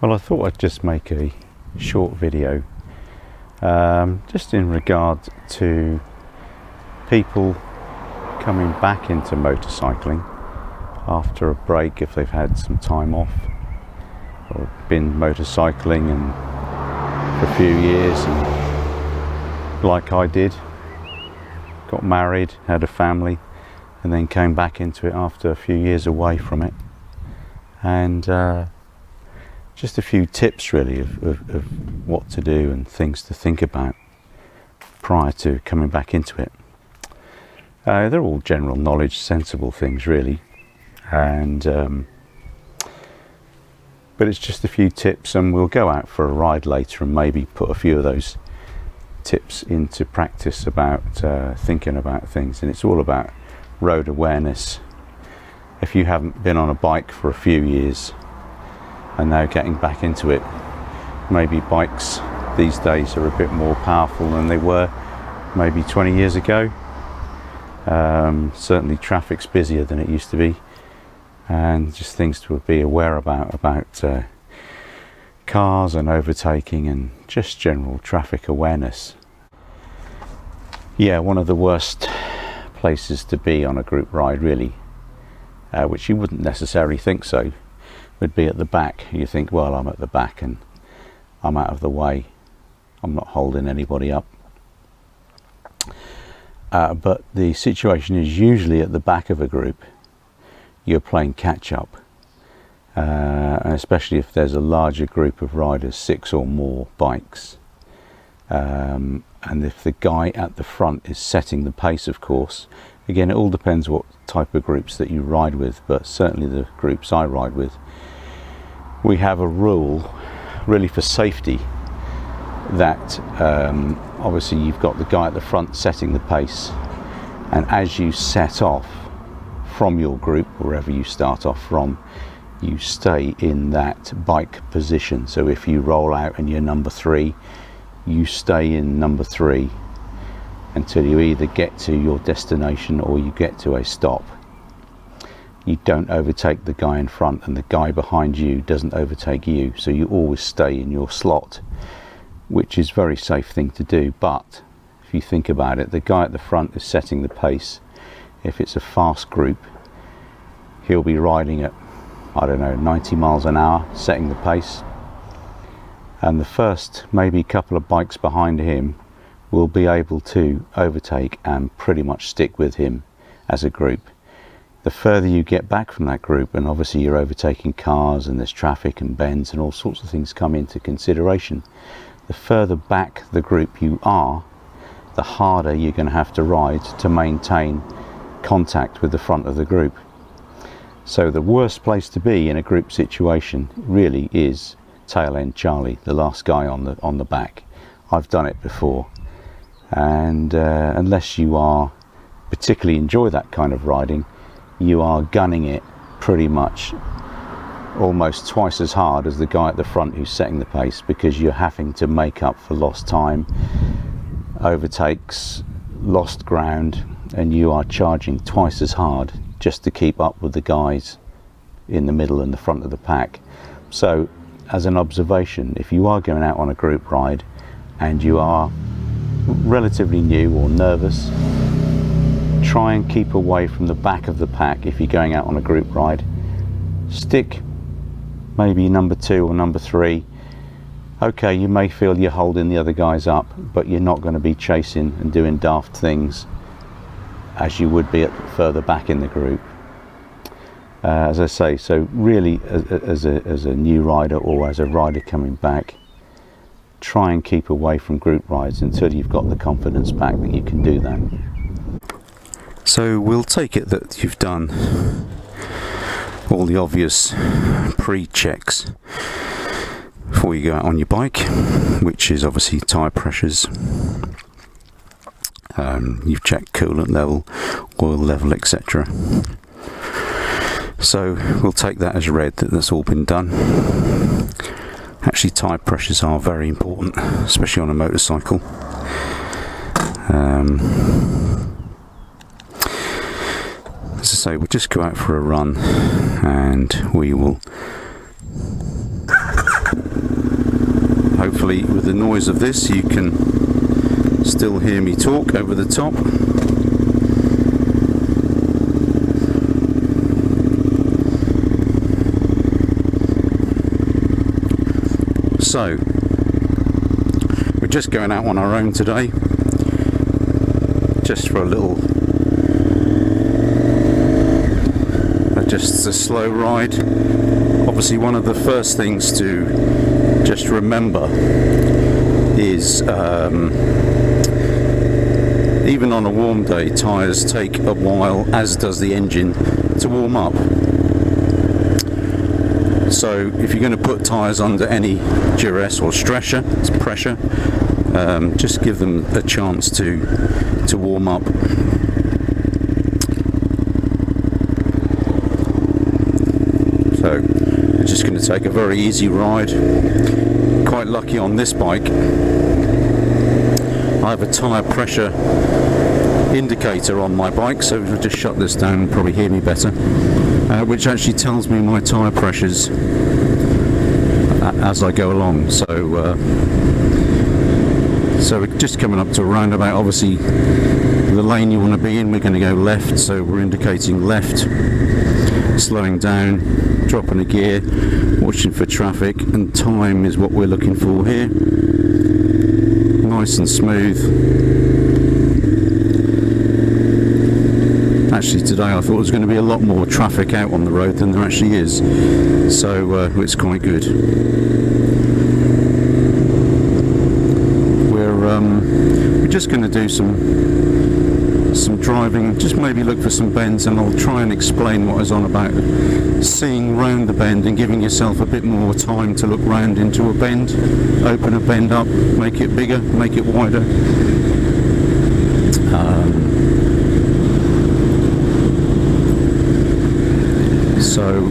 Well, I thought I'd just make a short video just in regard to people coming back into motorcycling after a break, if they've had some time off or been motorcycling and for a few years, and like I did, got married, had a family, and then came back into it after a few years away from it. And just a few tips really of what to do and things to think about prior to coming back into it. They're all general knowledge, sensible things really, and but it's just a few tips, and we'll go out for a ride later and maybe put a few of those tips into practice about thinking about things. And it's all about road awareness. If you haven't been on a bike for a few years and now getting back into it, maybe bikes these days are a bit more powerful than they were maybe 20 years ago. Certainly traffic's busier than it used to be, and just things to be aware about cars and overtaking and just general traffic awareness. Yeah, one of the worst places to be on a group ride really, which you wouldn't necessarily think so, would be at the back. You think, well, I'm at the back and I'm out of the way, I'm not holding anybody up. But the situation is usually at the back of a group you're playing catch up, and especially if there's a larger group of riders, 6 or more bikes, and if the guy at the front is setting the pace, of course. Again, it all depends what type of groups that you ride with, but certainly the groups I ride with, we have a rule really for safety that obviously you've got the guy at the front setting the pace, and as you set off from your group, wherever you start off from, you stay in that bike position. So if you roll out and you're number 3, you stay in number 3 until you either get to your destination or you get to a stop. You don't overtake the guy in front, and the guy behind you doesn't overtake you, so you always stay in your slot, which is a very safe thing to do. But if you think about it, the guy at the front is setting the pace. If it's a fast group, he'll be riding at, I don't know, 90 miles an hour, setting the pace, and the first maybe couple of bikes behind him will be able to overtake and pretty much stick with him as a group. The further you get back from that group, and obviously you're overtaking cars and there's traffic and bends and all sorts of things come into consideration, the further back the group you are, the harder you're going to have to ride to maintain contact with the front of the group. So the worst place to be in a group situation really is tail end Charlie, the last guy on the back. I've done it before, and unless you are particularly enjoy that kind of riding, you are gunning it pretty much almost twice as hard as the guy at the front who's setting the pace, because you're having to make up for lost time, overtakes, lost ground, and you are charging twice as hard just to keep up with the guys in the middle and the front of the pack. So as an observation, if you are going out on a group ride and you are relatively new or nervous, try and keep away from the back of the pack. If you're going out on a group ride, stick maybe number 2 or number 3. Okay, you may feel you're holding the other guys up, but you're not going to be chasing and doing daft things as you would be at further back in the group. As I say, so really as a new rider or as a rider coming back, try and keep away from group rides until you've got the confidence back that you can do that. So we'll take it that you've done all the obvious pre-checks before you go out on your bike, which is obviously tyre pressures, you've checked coolant level, oil level, etc. So we'll take that as read that that's all been done. Actually, tyre pressures are very important, especially on a motorcycle. As I say, we'll just go out for a run and we will hopefully with the noise of this you can still hear me talk over the top. So we're just going out on our own today, just for a little, just a slow ride. Obviously one of the first things to just remember is even on a warm day, tyres take a while, as does the engine, to warm up. So if you're going to put tyres under any duress or pressure, just give them a chance to warm up. So we're just going to take a very easy ride. Quite lucky on this bike, I have a tyre pressure indicator on my bike, so I'll just shut this down and probably hear me better, which actually tells me my tyre pressures as I go along. So we're just coming up to a roundabout. Obviously the lane you want to be in, we're going to go left, so we're indicating left, slowing down, dropping a gear, watching for traffic, and time is what we're looking for here. Nice and smooth. Actually today I thought there was going to be a lot more traffic out on the road than there actually is, so it's quite good. We're just going to do some driving, just maybe look for some bends, and I'll try and explain what I was on about seeing round the bend and giving yourself a bit more time to look round into a bend, open a bend up, make it bigger, make it wider. So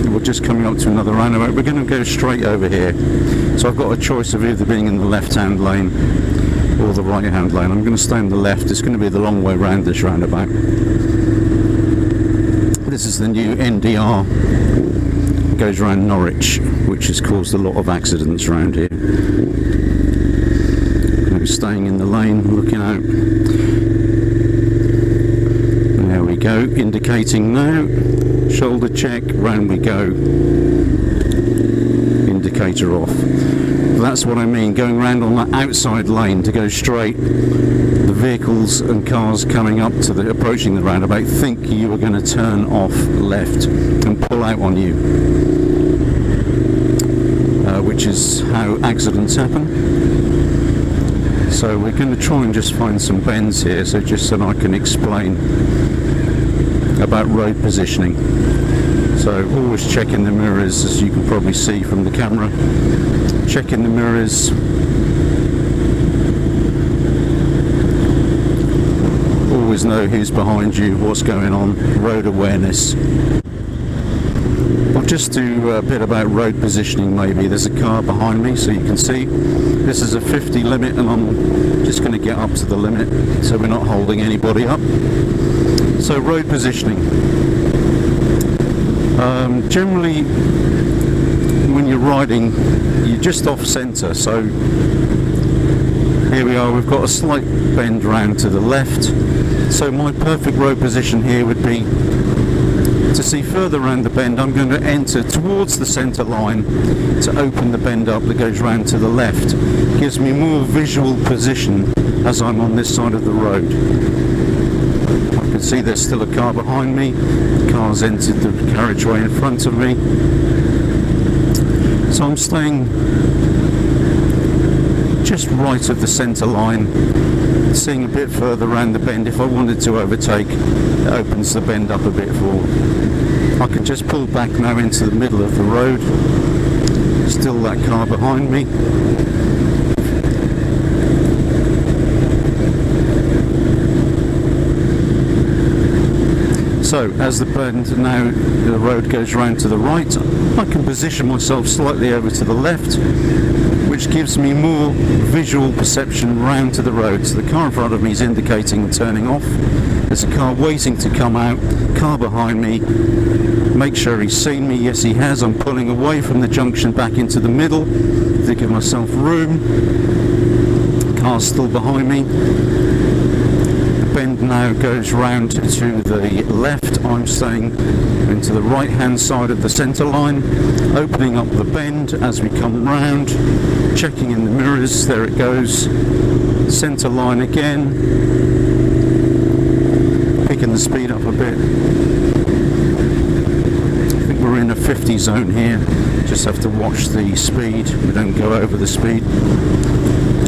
we're just coming up to another roundabout. We're going to go straight over here. So I've got a choice of either being in the left-hand lane or the right-hand lane. I'm going to stay on the left. It's going to be the long way round this roundabout. This is the new NDR. It goes around Norwich, which has caused a lot of accidents around here. I'm staying in the lane, looking out. There we go, indicating now. Shoulder check, round we go. Indicator off. That's what I mean, going round on that outside lane to go straight. The vehicles and cars coming up to approaching the roundabout think you are going to turn off left and pull out on you, which is how accidents happen. So we're going to try and just find some bends here, so just so I can explain about road positioning. So always checking the mirrors, as you can probably see from the camera. Checking the mirrors. Always know who's behind you, what's going on, road awareness. I'll just do a bit about road positioning maybe. There's a car behind me, so you can see. This is a 50 limit, and I'm just going to get up to the limit, so we're not holding anybody up. So road positioning. Generally, when you're riding, you're just off centre. So here we are, we've got a slight bend round to the left. So my perfect road position here would be to see further around the bend. I'm going to enter towards the centre line to open the bend up that goes round to the left. Gives me more visual position as I'm on this side of the road. I can see there's still a car behind me. The car's entered the carriageway in front of me. So I'm staying just right of the centre line, seeing a bit further around the bend. If I wanted to overtake, it opens the bend up a bit forward. I can just pull back now into the middle of the road. Still that car behind me. So as the bend now, the road goes round to the right, I can position myself slightly over to the left, which gives me more visual perception round to the road. So the car in front of me is indicating turning off. There's a car waiting to come out, car behind me, make sure he's seen me. Yes, he has. I'm pulling away from the junction back into the middle to give myself room. Car's still behind me. The bend now goes round to the left. I'm staying into the right hand side of the centre line, opening up the bend as we come round, checking in the mirrors. There it goes, centre line again, picking the speed up a bit. I think we're in a 50 zone here, just have to watch the speed, we don't go over the speed.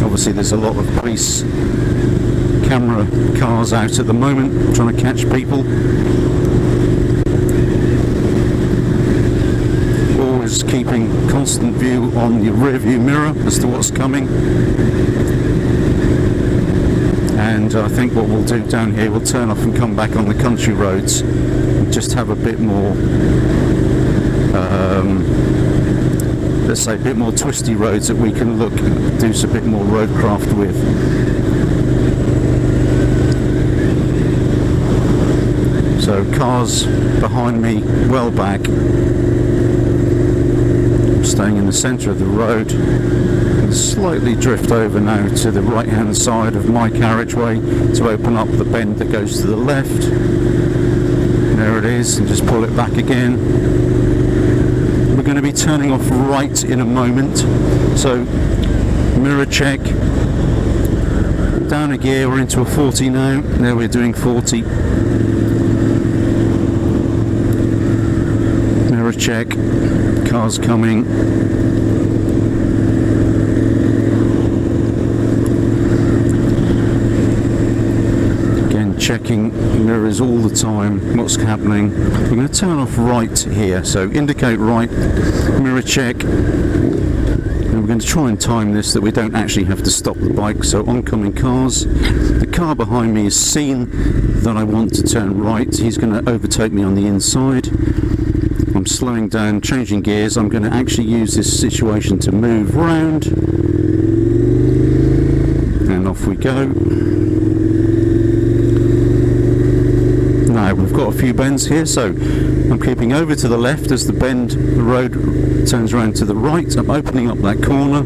Obviously there's a lot of police camera cars out at the moment trying to catch people. Always keeping constant view on your rear view mirror as to what's coming. And I think what we'll do down here, we'll turn off and come back on the country roads and just have a bit more let's say a bit more twisty roads that we can look, do a bit more roadcraft with. So cars behind me, well back. I'm staying in the centre of the road. And slightly drift over now to the right hand side of my carriageway to open up the bend that goes to the left. There it is, and just pull it back again. We're going to be turning off right in a moment, so mirror check, down a gear, we're into a 40 now, there we're doing 40, mirror check, cars coming, again checking mirrors all the time, what's happening. We're going to turn off right here, so indicate right, mirror check, and we're going to try and time this that we don't actually have to stop the bike. So oncoming cars, the car behind me has seen that I want to turn right, he's going to overtake me on the inside. I'm slowing down, changing gears. I'm going to actually use this situation to move round, and off we go. Now we've got a few bends here, so I'm keeping over to the left as the road turns around to the right. I'm opening up that corner.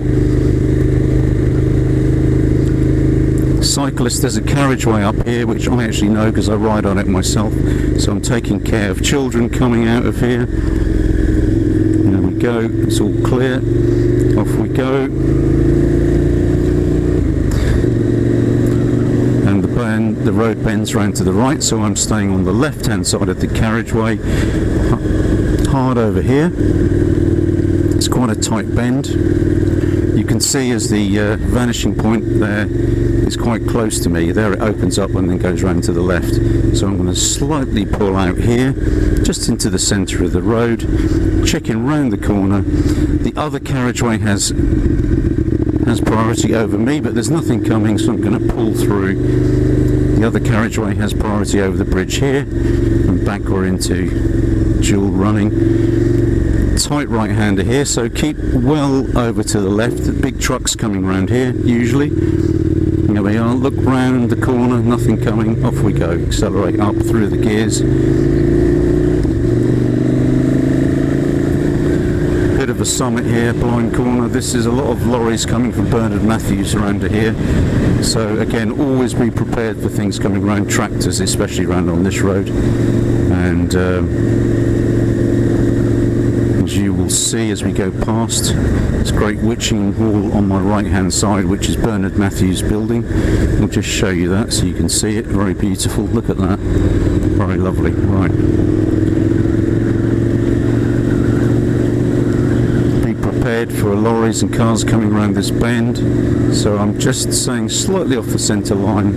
Cyclist, there's a carriageway up here which I actually know because I ride on it myself, so I'm taking care of children coming out of here. There we go, it's all clear, off we go. The road bends round to the right, so I'm staying on the left hand side of the carriageway, hard over here. It's quite a tight bend. You can see as the vanishing point there is quite close to me. There it opens up and then goes round to the left. So I'm going to slightly pull out here, just into the centre of the road, checking round the corner. The other carriageway has priority over me, but there's nothing coming, so I'm going to pull through. The other carriageway has priority over the bridge here, and back we're into dual running. Tight right-hander here, so keep well over to the left. The big truck's coming round here, usually. There we are, look round the corner, nothing coming, off we go. Accelerate up through the gears. Bit of a summit here, blind corner. This is a lot of lorries coming from Bernard Matthews around here. So again, always be prepared for things coming around, tractors especially around on this road. And as you will see as we go past, it's Great Witching Hall on my right hand side, which is Bernard Matthews building. I'll just show you that so you can see it. Very beautiful, look at that, very lovely. Right, for lorries and cars coming around this bend, so I'm just staying slightly off the centre line.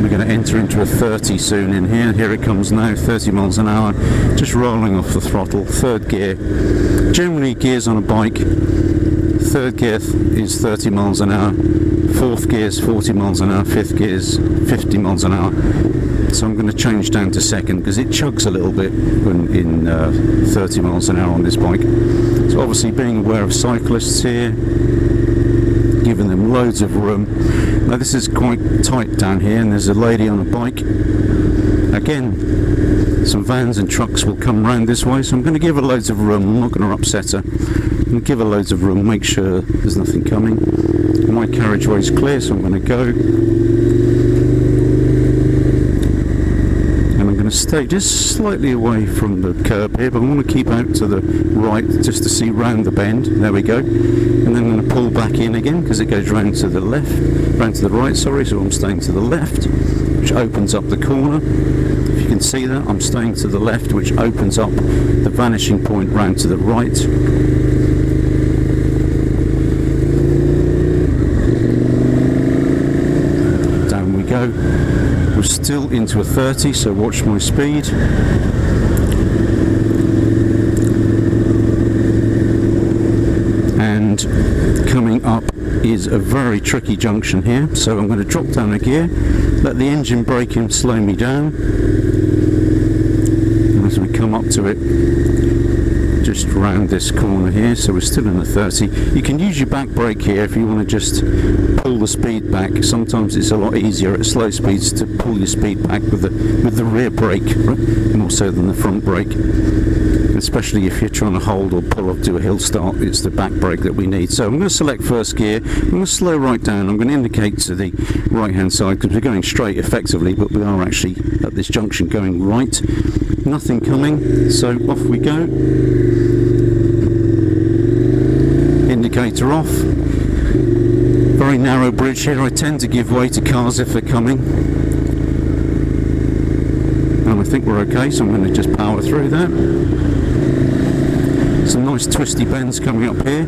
We're going to enter into a 30 soon in here. Here it comes now, 30 miles an hour, just rolling off the throttle, third gear. Generally gears on a bike, third gear is 30 miles an hour, fourth gear is 40 miles an hour, fifth gear is 50 miles an hour. So I'm going to change down to second because it chugs a little bit when in 30 miles an hour on this bike. So obviously being aware of cyclists here, giving them loads of room. Now this is quite tight down here, and there's a lady on a bike. again, some vans and trucks will come round this way, so I'm going to give her loads of room. I'm not going to upset her. I'm going to give her loads of room, make sure there's nothing coming. My carriageway is clear, so I'm going to go. And I'm going to stay just slightly away from the curb here, but I want to keep out to the right just to see round the bend. There we go. And then I'm going to pull back in again because it goes round to the left, round to the right, sorry, so I'm staying to the left, which opens up the corner. If you can see that, I'm staying to the left, which opens up the vanishing point round to the right. Down we go. We're still into a 30, so watch my speed. And coming up is a very tricky junction here, so I'm going to drop down a gear, let the engine brake in slow me down, and as we come up to it, just round this corner here, so we're still in a 30. You can use your back brake here if you want to just pull the speed back. Sometimes it's a lot easier at slow speeds to pull your speed back with the rear brake more so than the front brake. Especially if you're trying to hold or pull off, do a hill start, it's the back brake that we need. So I'm going to select first gear, I'm going to slow right down, I'm going to indicate to the right hand side because we're going straight effectively, but we are actually at this junction going right. Nothing coming, so off we go. Indicator off. Very narrow bridge here, I tend to give way to cars if they're coming. And I think we're okay, so I'm going to just power through that. Some nice twisty bends coming up here.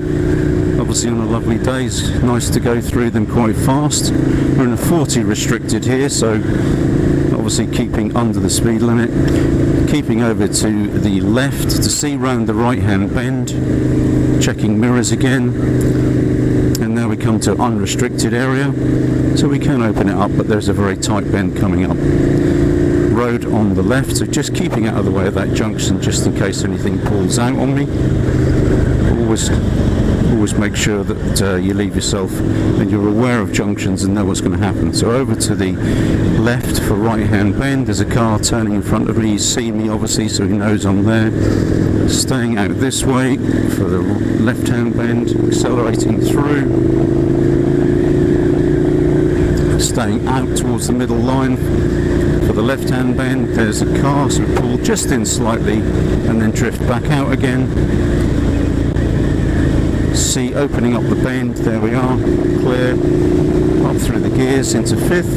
Obviously on a lovely day, it's nice to go through them quite fast. We're in a 40 restricted here, so obviously keeping under the speed limit. Keeping over to the left to see round the right hand bend. Checking mirrors again. And now we come to unrestricted area, so we can open it up, but there's a very tight bend coming up. Road on the left, so just keeping out of the way of that junction just in case anything pulls out on me. Always make sure that you leave yourself and you're aware of junctions and know what's going to happen. So over to the left for right hand bend, there's a car turning in front of me. He's seen me obviously, so he knows I'm there. Staying out this way for the left hand bend, accelerating through. Staying out towards the middle line. For the left hand bend, there's a car, so pull just in slightly and then drift back out again. See opening up the bend, there we are, clear, up through the gears into fifth.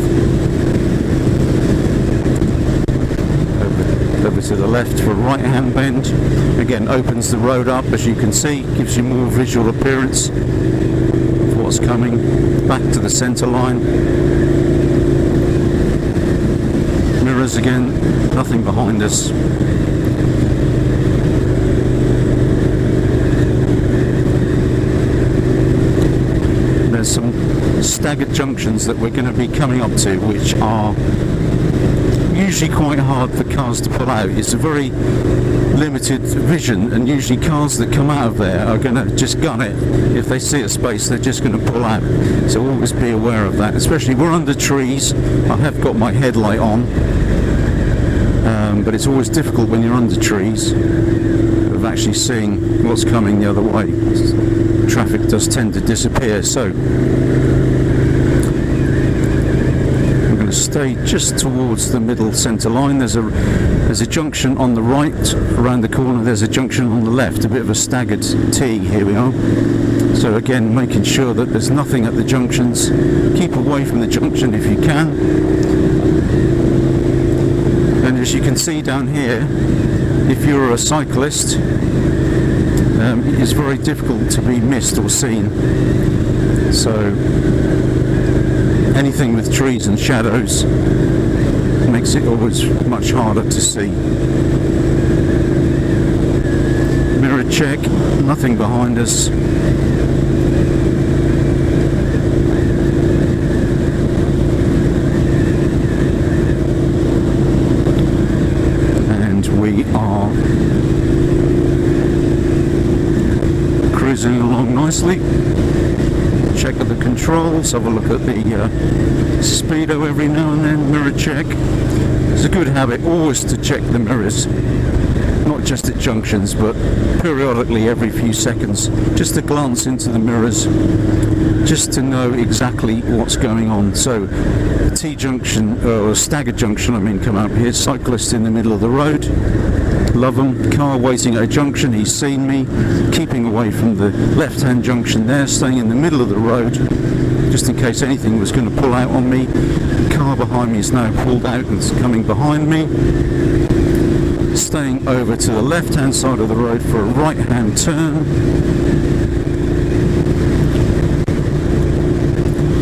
Over to the left for right hand bend, again opens the road up as you can see, gives you more visual appearance of what's coming. Back to the centre line. Mirrors again, nothing behind us. There's some staggered junctions that we're going to be coming up to, which are usually quite hard for cars to pull out. It's a very limited vision, and usually cars that come out of there are going to just gun it. If they see a space, they're just going to pull out. So always be aware of that, especially we're under trees. I have got my headlight on, but it's always difficult when you're under trees of actually seeing what's coming the other way. Traffic does tend to disappear, so I'm going to stay just towards the middle centre line. There's a junction on the right around the corner, there's a junction on the left, a bit of a staggered T. Here we are. So again, making sure that there's nothing at the junctions. Keep away from the junction if you can. And as you can see down here, if you're a cyclist, it's very difficult to be missed or seen. So anything with trees and shadows makes it always much harder to see. Mirror check, nothing behind us. And we are cruising along nicely. check of the controls, have a look at the speedo every now and then, mirror check. It's a good habit always to check the mirrors, not just at junctions but periodically every few seconds, just to glance into the mirrors, just to know exactly what's going on. So T-junction, or staggered junction I mean, come up here, cyclist in the middle of the road, love them, car waiting at a junction, he's seen me, keeping away from the left-hand junction there, staying in the middle of the road, just in case anything was going to pull out on me. The car behind me is now pulled out and is coming behind me. Staying over to the left-hand side of the road for a right-hand turn.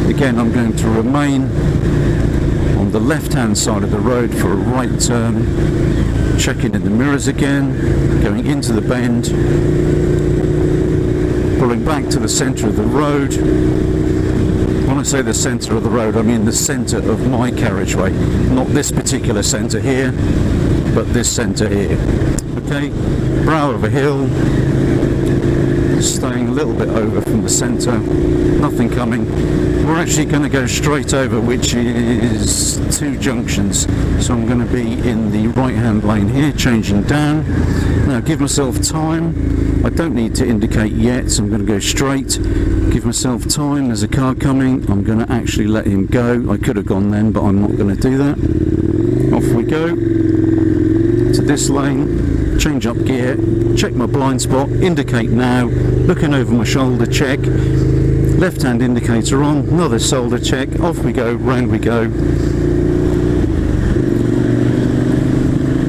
Again, I'm going to remain on the left-hand side of the road for a right turn. Checking in the mirrors again, going into the bend, pulling back to the centre of the road. When I say the centre of the road, I mean the centre of my carriageway, not this particular centre here, but this centre here. Okay, brow of a hill, staying a little bit over from the centre, nothing coming. We're actually going to go straight over, which is 2 junctions, so I'm going to be in the right hand lane here, changing down. Now give myself time, I don't need to indicate yet, so I'm going to go straight, give myself time. There's a car coming, I'm going to actually let him go. I could have gone then, but I'm not going to do that. Off we go to this lane, change up gear, check my blind spot, indicate now, looking over my shoulder, check, left hand indicator on, another shoulder check, off we go, round we go.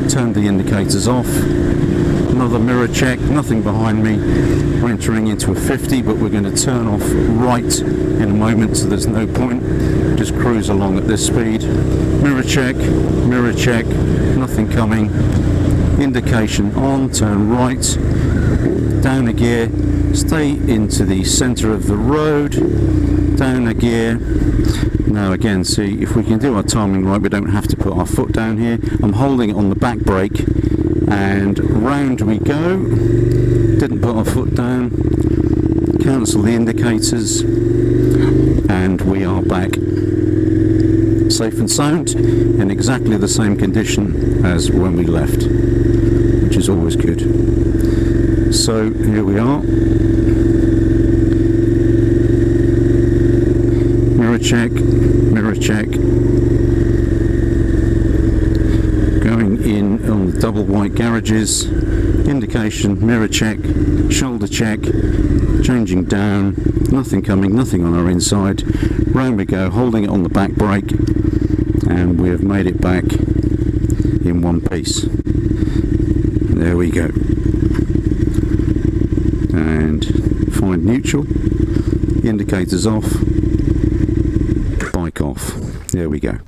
Turn the indicators off, another mirror check, nothing behind me. We're entering into a 50, but we're going to turn off right in a moment, so there's no point, just cruise along at this speed. Mirror check, nothing coming. Indication on, turn right, down a gear, stay into the centre of the road, down a gear. Now again, see if we can do our timing right, we don't have to put our foot down here. I'm holding it on the back brake and round we go. Didn't put our foot down, cancel the indicators, and we are back safe and sound in exactly the same condition as when we left, which is always good. So here we are, mirror check, going in on the double white garages, indication, mirror check, shoulder check, changing down, nothing coming, nothing on our inside, round we go, holding it on the back brake, and we have made it back in one piece. There we go. And find neutral, indicators off, bike off. There we go.